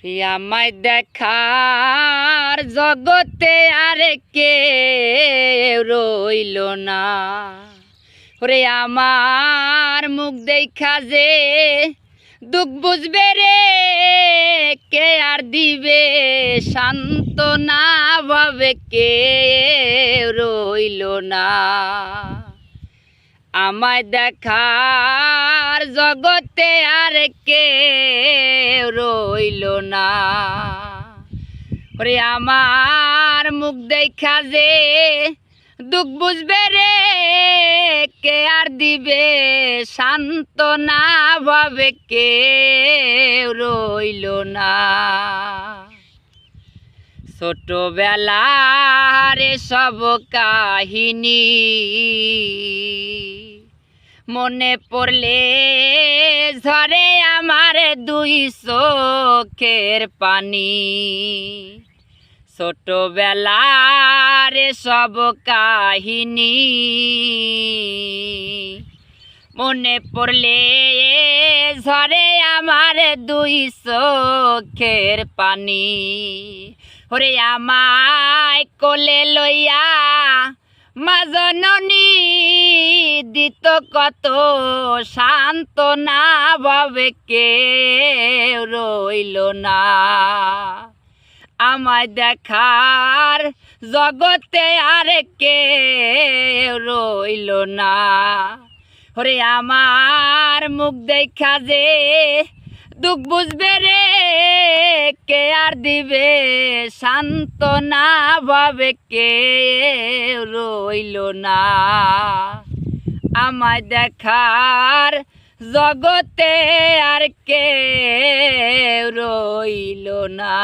আমায় দেখার জগতে আর কে রইল না। ওরে আমার মুখ দেখা যে দুঃখ বুঝবে রে, কে আর দিবে সান্ত্বনা, ভাবে কে রইল না। আমায় দেখার জগতে আর কে রইল না। ওরে আমার মুখ দেখা যে দুঃখ বুঝবে রে, কে আর দিবে সান্ত্বনা, ভাবে কে রইল না। ছোটবেলার সব কাহিনী মনে পড়লে ঝরে আমার দুই চোখের পানি। ছোটবেলার সব কাহিনী মনে পড়লে ঝরে আমার দুই চোখের পানি। ওরে আমায় কোলে লইয়া মা জননী দিত কত সান্ত্বনা, ভাবে কে রইল না। আমায় দেখার জগতে আর কে রইল না। ওরে আমার মুখ দেখা যে দুঃখ বুঝবে রে, কে আর দিবে সান্ত্বনা, ভাবে কে রইল না। আমায় দেখার জগতে আর কে রইল না।